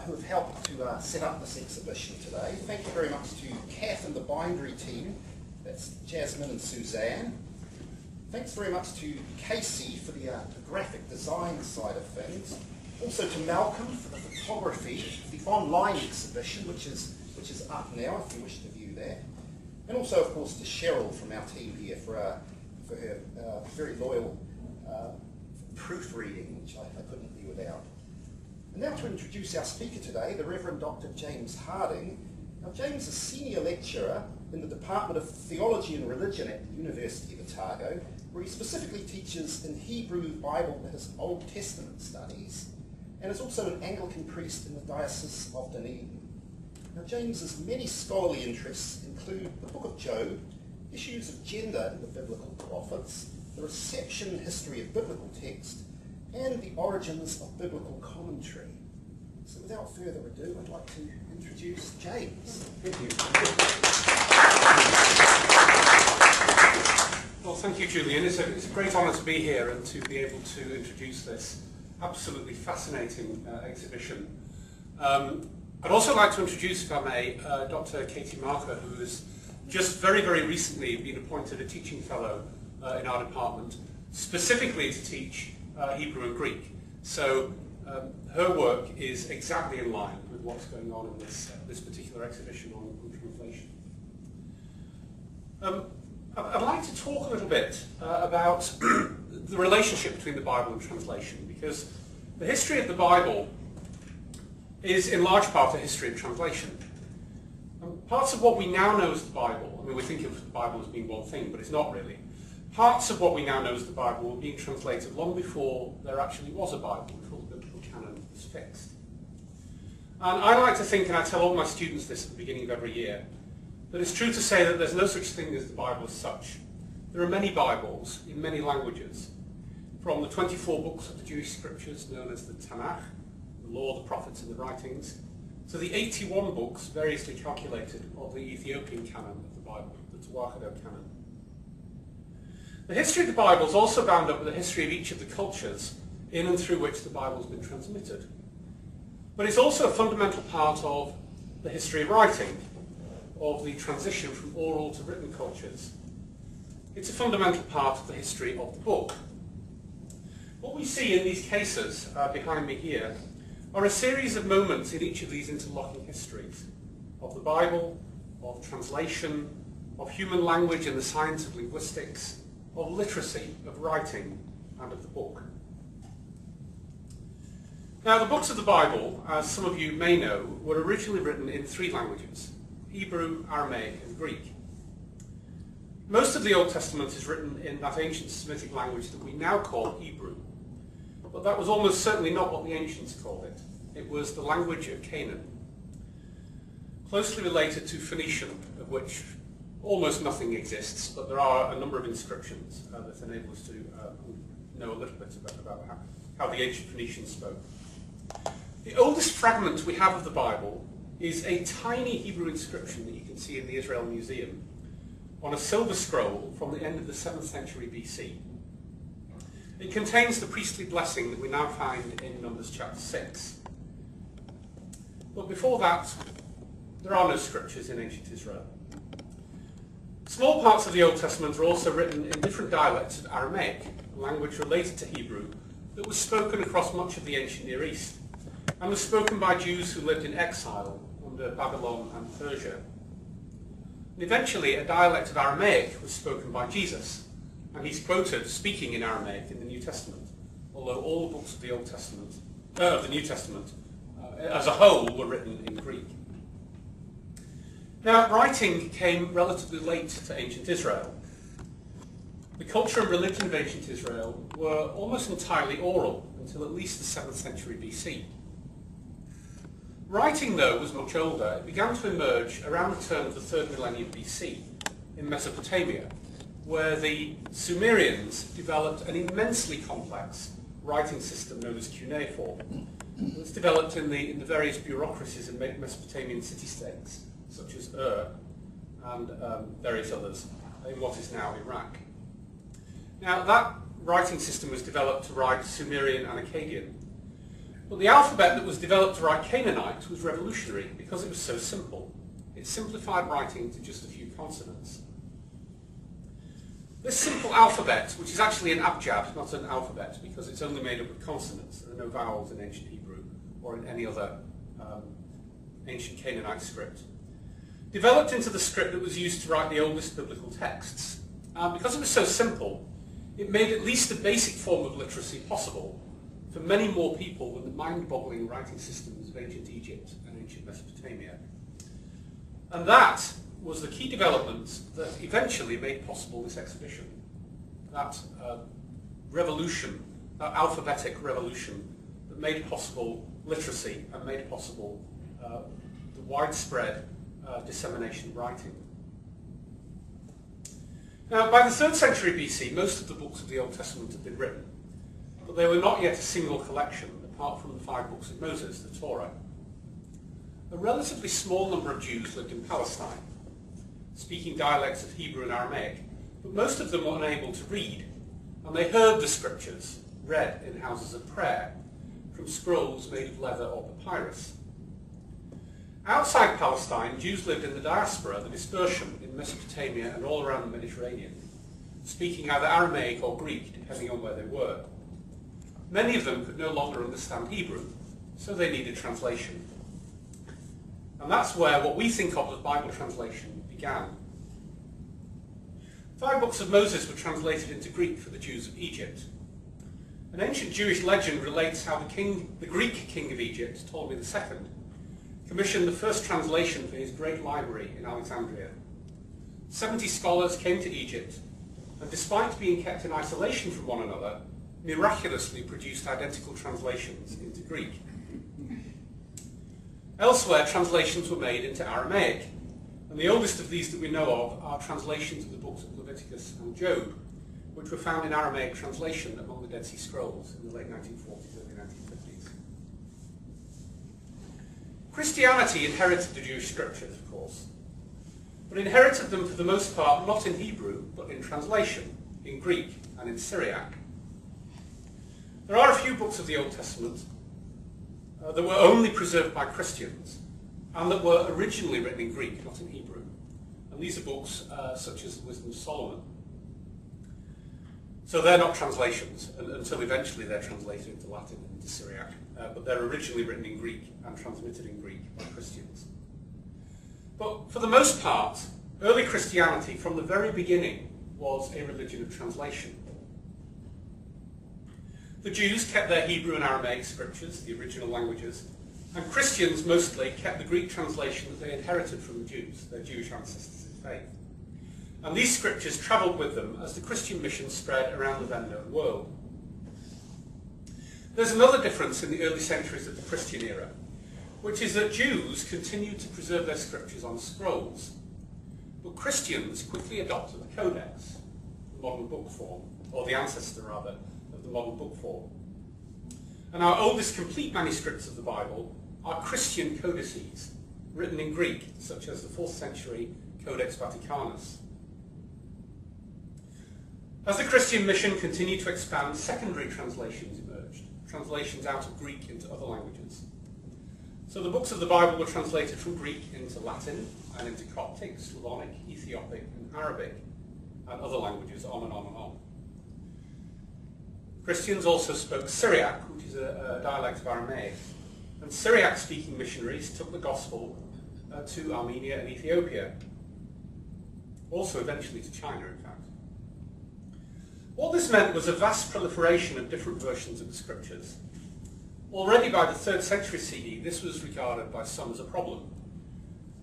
who have helped to set up this exhibition today. Thank you very much to Kath and the bindery team. That's Jasmine and Suzanne. Thanks very much to Casey for the graphic design side of things. Also to Malcolm for the photography, the online exhibition, which is up now if you wish to view that. And also, of course, to Cheryl from our team here for her very loyal proofreading, which I couldn't be without. And now to introduce our speaker today, the Reverend Dr. James Harding. Now, James is Senior Lecturer in the Department of Theology and Religion at the University of Otago, where he specifically teaches in Hebrew Bible and his Old Testament studies, and is also an Anglican priest in the Diocese of Dunedin. Now, James's many scholarly interests include the Book of Job, issues of gender in the biblical prophets, the reception and history of biblical text, and the origins of biblical commentary. So without further ado, I'd like to introduce James. Thank you. Well, thank you, Julian. It's a great honour to be here and to be able to introduce this absolutely fascinating exhibition. I'd also like to introduce, if I may, Dr. Katie Marker, who has just very, very recently been appointed a teaching fellow in our department, specifically to teach Hebrew and Greek. So her work is exactly in line with what's going on in this particular exhibition on translation. I'd like to talk a little bit about the relationship between the Bible and translation, because the history of the Bible is in large part a history of translation. Parts of what we now know as the Bible, I mean, we think of the Bible as being one thing, but it's not really. Parts of what we now know as the Bible were being translated long before there actually was a Bible, before the biblical canon was fixed. And I like to think, and I tell all my students this at the beginning of every year, that it's true to say that there's no such thing as the Bible as such. There are many Bibles in many languages, from the 24 books of the Jewish scriptures known as the Tanakh, the Law, the Prophets and the Writings, to the 81 books variously calculated of the Ethiopian canon of the Bible, the Tewahedo canon. The history of the Bible is also bound up with the history of each of the cultures in and through which the Bible has been transmitted. But it's also a fundamental part of the history of writing, of the transition from oral to written cultures. It's a fundamental part of the history of the book. What we see in these cases behind me here are a series of moments in each of these interlocking histories of the Bible, of translation, of human language and the science of linguistics, of literacy, of writing, and of the book. Now, the books of the Bible, as some of you may know, were originally written in three languages: Hebrew, Aramaic, and Greek. Most of the Old Testament is written in that ancient Semitic language that we now call Hebrew. But that was almost certainly not what the ancients called it. It was the language of Canaan, closely related to Phoenician, of which almost nothing exists, but there are a number of inscriptions that enable us to know a little bit about how the ancient Phoenicians spoke. The oldest fragment we have of the Bible is a tiny Hebrew inscription that you can see in the Israel Museum on a silver scroll from the end of the 7th century BC. It contains the priestly blessing that we now find in Numbers chapter 6. But before that, there are no scriptures in ancient Israel. Small parts of the Old Testament are also written in different dialects of Aramaic, a language related to Hebrew, that was spoken across much of the ancient Near East, and was spoken by Jews who lived in exile under Babylon and Persia. And eventually, a dialect of Aramaic was spoken by Jesus, and he's quoted speaking in Aramaic in the New Testament, although all the books of the Old Testament, of the New Testament, as a whole, were written in Greek. Now, writing came relatively late to ancient Israel. The culture and religion of ancient Israel were almost entirely oral until at least the 7th century BC. Writing, though, was much older. It began to emerge around the turn of the 3rd millennium BC in Mesopotamia, where the Sumerians developed an immensely complex writing system known as cuneiform. It was developed in the various bureaucracies of Mesopotamian city-states, such as and various others in what is now Iraq. Now, that writing system was developed to write Sumerian and Akkadian. But the alphabet that was developed to write Canaanite was revolutionary because it was so simple. It simplified writing to just a few consonants. This simple alphabet, which is actually an abjad, not an alphabet, because it's only made up of consonants. There are no vowels in ancient Hebrew or in any other ancient Canaanite script, developed into the script that was used to write the oldest biblical texts. Because it was so simple, it made at least a basic form of literacy possible for many more people than the mind-boggling writing systems of ancient Egypt and ancient Mesopotamia. And that was the key development that eventually made possible this exhibition. That revolution, that alphabetic revolution that made possible literacy and made possible the widespread dissemination of writing. Now, by the 3rd century BC, most of the books of the Old Testament had been written, but they were not yet a single collection, apart from the 5 books of Moses, the Torah. A relatively small number of Jews lived in Palestine, speaking dialects of Hebrew and Aramaic, but most of them were unable to read, and they heard the scriptures read in houses of prayer from scrolls made of leather or papyrus. Outside Palestine, Jews lived in the diaspora, the dispersion in Mesopotamia and all around the Mediterranean, speaking either Aramaic or Greek, depending on where they were. Many of them could no longer understand Hebrew, so they needed translation. And that's where what we think of as Bible translation began. 5 books of Moses were translated into Greek for the Jews of Egypt. An ancient Jewish legend relates how the Greek king of Egypt, Ptolemy II, commissioned the first translation for his great library in Alexandria. 70 scholars came to Egypt, and despite being kept in isolation from one another, miraculously produced identical translations into Greek. Elsewhere, translations were made into Aramaic, and the oldest of these that we know of are translations of the books of Leviticus and Job, which were found in Aramaic translation among the Dead Sea Scrolls in the late 1940s, early 1950s. Christianity inherited the Jewish scriptures, of course, but inherited them for the most part not in Hebrew, but in translation, in Greek and in Syriac. There are a few books of the Old Testament that were only preserved by Christians and that were originally written in Greek, not in Hebrew. And these are books such as the Wisdom of Solomon. So they're not translations until eventually they're translated into Latin and into Syriac, but they're originally written in Greek and transmitted in Greek by Christians. But for the most part, early Christianity from the very beginning was a religion of translation. The Jews kept their Hebrew and Aramaic scriptures, the original languages, and Christians mostly kept the Greek translation that they inherited from the Jews, their Jewish ancestors in faith. And these scriptures travelled with them as the Christian mission spread around the then known world. There's another difference in the early centuries of the Christian era, which is that Jews continued to preserve their scriptures on scrolls, but Christians quickly adopted the codex, the modern book form, or the ancestor rather, of the modern book form. And our oldest complete manuscripts of the Bible are Christian codices, written in Greek, such as the 4th century Codex Vaticanus. As the Christian mission continued to expand, secondary translations emerged, translations out of Greek into other languages. So the books of the Bible were translated from Greek into Latin and into Coptic, Slavonic, Ethiopic and Arabic, and other languages, on and on and on. Christians also spoke Syriac, which is a dialect of Aramaic, and Syriac-speaking missionaries took the gospel to Armenia and Ethiopia, also eventually to China, in fact. What this meant was a vast proliferation of different versions of the scriptures. Already by the 3rd century CE, this was regarded by some as a problem.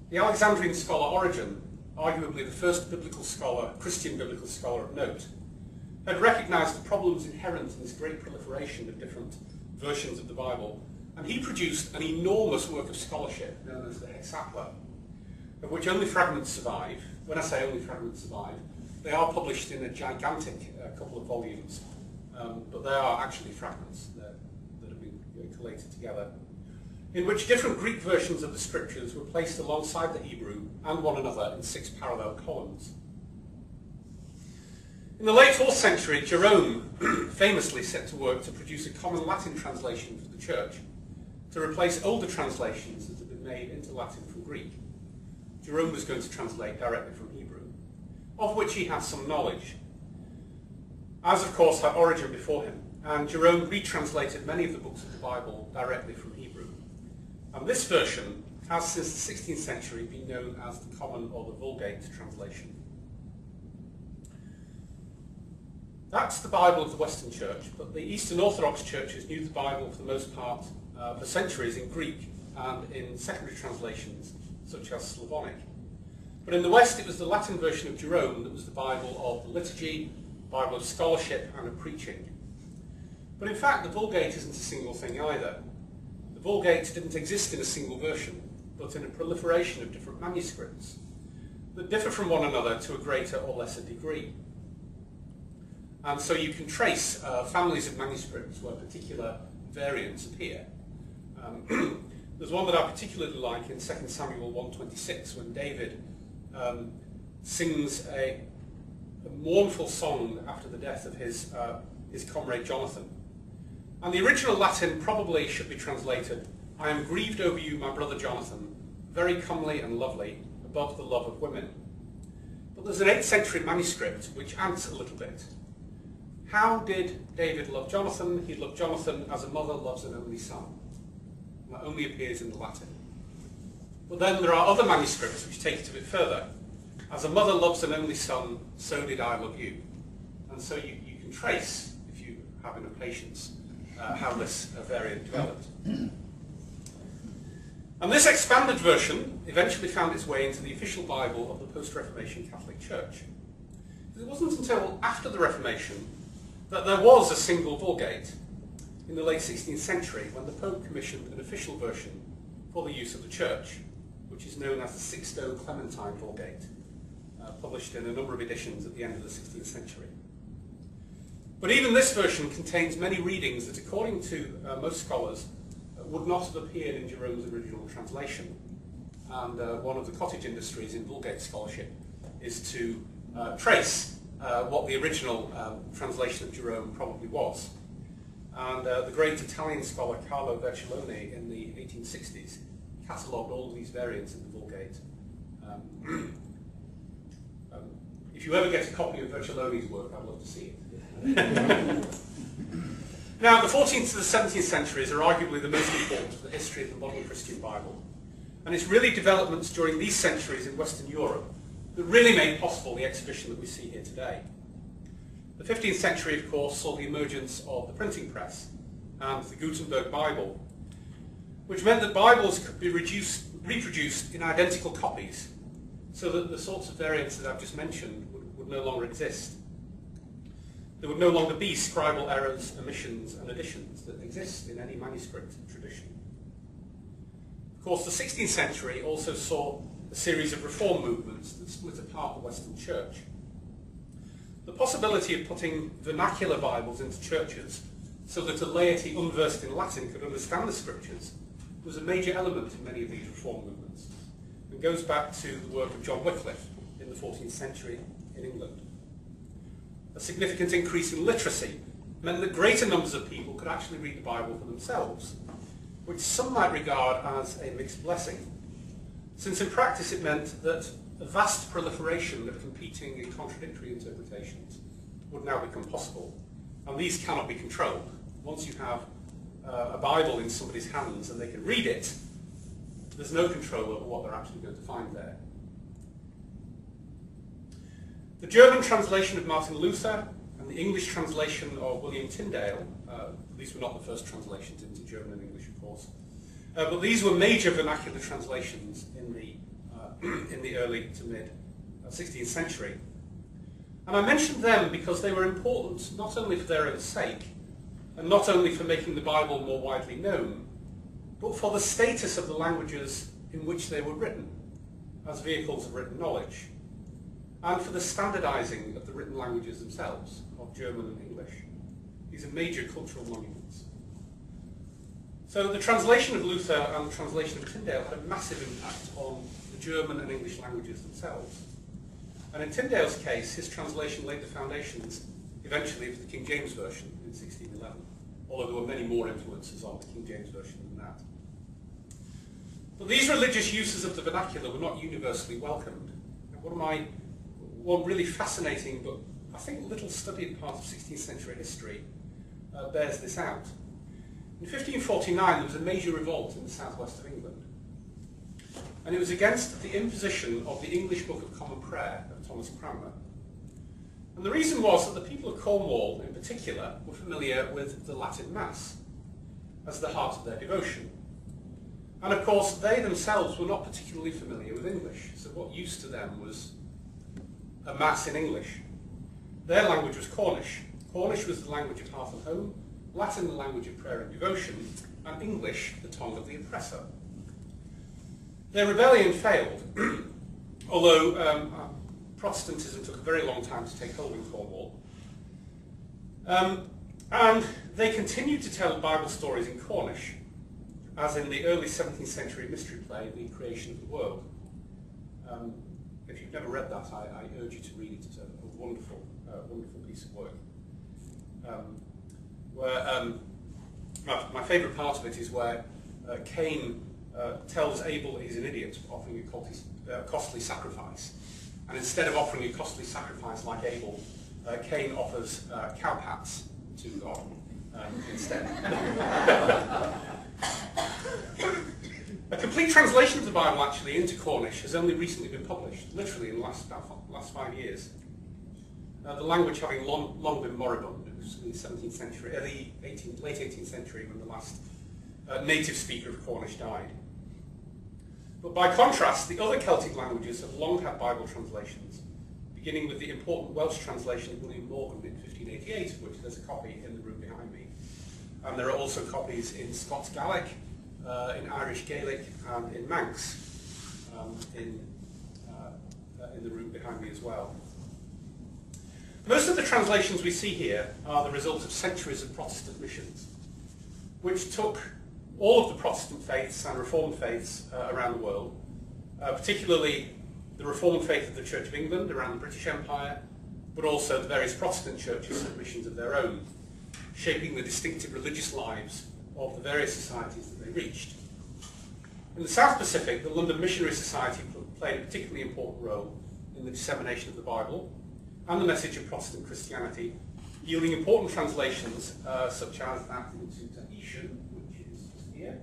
The Alexandrian scholar Origen, arguably the first biblical scholar, Christian biblical scholar of note, had recognized the problems inherent in this great proliferation of different versions of the Bible, and he produced an enormous work of scholarship known as the Hexapla, of which only fragments survive. When I say only fragments survive, they are published in a gigantic couple of volumes, but they are actually fragments that have been collated together, in which different Greek versions of the scriptures were placed alongside the Hebrew and one another in 6 parallel columns. In the late 4th century, Jerome famously set to work to produce a common Latin translation for the church, to replace older translations that had been made into Latin from Greek. Jerome was going to translate directly from Hebrew, of which he had some knowledge, as of course had Origen before him, and Jerome retranslated many of the books of the Bible directly from Hebrew. And this version has since the 16th century been known as the Common or the Vulgate translation. That's the Bible of the Western Church, but the Eastern Orthodox churches knew the Bible for the most part for centuries in Greek and in secondary translations such as Slavonic. But in the West it was the Latin version of Jerome that was the Bible of the liturgy, Bible of scholarship and of preaching. But in fact the Vulgate isn't a single thing either. The Vulgate didn't exist in a single version, but in a proliferation of different manuscripts that differ from one another to a greater or lesser degree. And so you can trace families of manuscripts where particular variants appear. There's one that I particularly like in 2 Samuel 1:26 when David sings a mournful song after the death of his comrade Jonathan. And the original Latin probably should be translated, "I am grieved over you, my brother Jonathan, very comely and lovely, above the love of women." But there's an 8th century manuscript which adds a little bit. How did David love Jonathan? He loved Jonathan as a mother loves an only son. And that only appears in the Latin. But then there are other manuscripts which take it a bit further. As a mother loves an only son, so did I love you. And so you can trace, if you have enough patience, how this variant developed. And this expanded version eventually found its way into the official Bible of the post-Reformation Catholic Church. It wasn't until after the Reformation that there was a single Vulgate in the late 16th century when the Pope commissioned an official version for the use of the Church, which is known as the Sixto Clementine Vulgate, published in a number of editions at the end of the 16th century. But even this version contains many readings that, according to most scholars, would not have appeared in Jerome's original translation. And one of the cottage industries in Vulgate scholarship is to trace what the original translation of Jerome probably was. And the great Italian scholar Carlo Vercellone in the 1860s catalogued all of these variants of the Vulgate. If you ever get a copy of Vercellone's work, I'd love to see it. Now, the 14th to the 17th centuries are arguably the most important of the history of the modern Christian Bible. And it's really developments during these centuries in Western Europe that really made possible the exhibition that we see here today. The 15th century, of course, saw the emergence of the printing press and the Gutenberg Bible, which meant that Bibles could be reproduced in identical copies, so that the sorts of variants that I've just mentioned would no longer exist. There would no longer be scribal errors, omissions, and additions that exist in any manuscript tradition. Of course, the 16th century also saw a series of reform movements that split apart the Western Church. The possibility of putting vernacular Bibles into churches so that a laity unversed in Latin could understand the Scriptures was a major element in many of these reform movements, and goes back to the work of John Wycliffe in the 14th century in England. A significant increase in literacy meant that greater numbers of people could actually read the Bible for themselves, which some might regard as a mixed blessing, since in practice it meant that a vast proliferation of competing and contradictory interpretations would now become possible, and these cannot be controlled. Once you have a Bible in somebody's hands and they can read it, there's no control over what they're actually going to find there. The German translation of Martin Luther and the English translation of William Tyndale, these were not the first translations into German and English, of course, but these were major vernacular translations in the early to mid 16th century. And I mentioned them because they were important not only for their own sake, and not only for making the Bible more widely known, but for the status of the languages in which they were written, as vehicles of written knowledge, and for the standardizing of the written languages themselves, of German and English. These are major cultural monuments. So the translation of Luther and the translation of Tyndale had a massive impact on the German and English languages themselves. And in Tyndale's case, his translation laid the foundations eventually for the King James Version in 1611, although there were many more influences on the King James Version than that. But these religious uses of the vernacular were not universally welcomed. And one really fascinating but I think little studied part of 16th century history bears this out. In 1549 there was a major revolt in the southwest of England. And it was against the imposition of the English Book of Common Prayer of Thomas Cranmer. And the reason was that the people of Cornwall in particular were familiar with the Latin Mass as the heart of their devotion. And of course they themselves were not particularly familiar with English, so what use to them was a Mass in English. Their language was Cornish. Cornish was the language of hearth and home, Latin the language of prayer and devotion, and English the tongue of the oppressor. Their rebellion failed, although Protestantism took a very long time to take hold in Cornwall. And they continued to tell Bible stories in Cornish, as in the early 17th century mystery play, The Creation of the World. If you've never read that, I urge you to read it. It's a wonderful, wonderful piece of work. My favourite part of it is where Cain tells Abel he's an idiot for offering a costly sacrifice. And instead of offering a costly sacrifice like Abel, Cain offers cowpats to God instead. A complete translation of the Bible actually into Cornish has only recently been published, literally in the last 5 years. The language having long been moribund. It was in the 17th century, late 18th century when the last native speaker of Cornish died. But by contrast, the other Celtic languages have long had Bible translations, beginning with the important Welsh translation of William Morgan in 1588, of which there's a copy in the room behind me. And there are also copies in Scots Gaelic, in Irish Gaelic, and in Manx, in the room behind me as well. Most of the translations we see here are the result of centuries of Protestant missions, which took all of the Protestant faiths and Reformed faiths around the world, particularly the Reformed faith of the Church of England around the British Empire, but also the various Protestant churches had missions of their own, shaping the distinctive religious lives of the various societies that they reached. In the South Pacific, the London Missionary Society played a particularly important role in the dissemination of the Bible and the message of Protestant Christianity, yielding important translations such as that into Tahitian, which is just here.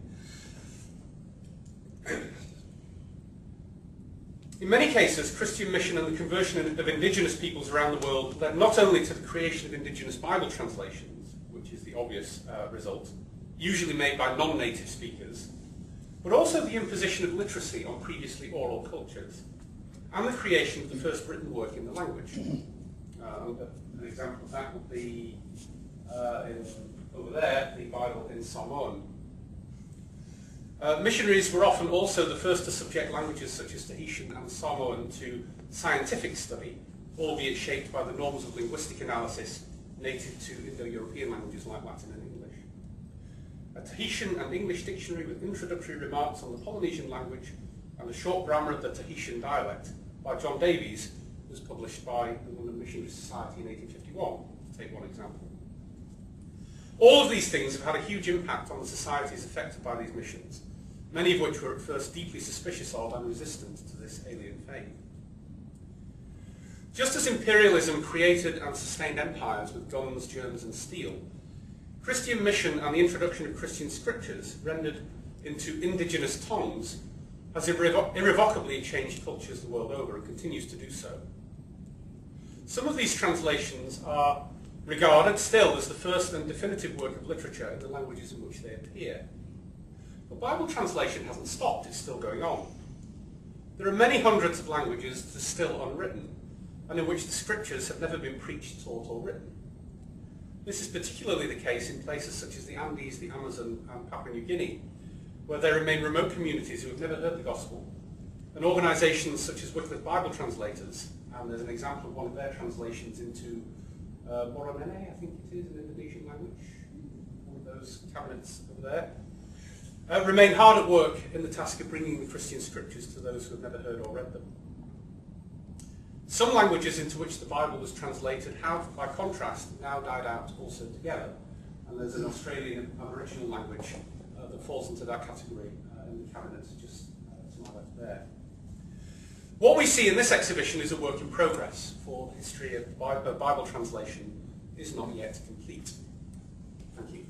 In many cases, Christian mission and the conversion of indigenous peoples around the world led not only to the creation of indigenous Bible translations, which is the obvious result, usually made by non-native speakers, but also the imposition of literacy on previously oral cultures, and the creation of the first written work in the language. An example of that would be over there, the Bible in Samoan. Missionaries were often also the first to subject languages such as Tahitian and Samoan to scientific study, albeit shaped by the norms of linguistic analysis native to Indo-European languages like Latin and English. A Tahitian and English dictionary with introductory remarks on the Polynesian language and a short grammar of the Tahitian dialect by John Davies was published by the London Missionary Society in 1851, to take one example. All of these things have had a huge impact on the societies affected by these missions, many of which were at first deeply suspicious of and resistant to this alien faith. Just as imperialism created and sustained empires with guns, germs and steel, Christian mission and the introduction of Christian scriptures rendered into indigenous tongues has irrevocably changed cultures the world over and continues to do so. Some of these translations are regarded still as the first and definitive work of literature in the languages in which they appear. But Bible translation hasn't stopped, it's still going on. There are many hundreds of languages that are still unwritten, and in which the scriptures have never been preached, taught, or written. This is particularly the case in places such as the Andes, the Amazon, and Papua New Guinea, where there remain remote communities who have never heard the gospel, and organisations such as Wycliffe Bible Translators, and there's an example of one of their translations into Moronene, I think it is, an Indonesian language, one of those cabinets over there, remain hard at work in the task of bringing the Christian scriptures to those who have never heard or read them. Some languages into which the Bible was translated have, by contrast, now died out also together. And there's an Australian Aboriginal language that falls into that category in the cabinet just to my left there. What we see in this exhibition is a work in progress, for the history of Bible translation is not yet complete. Thank you.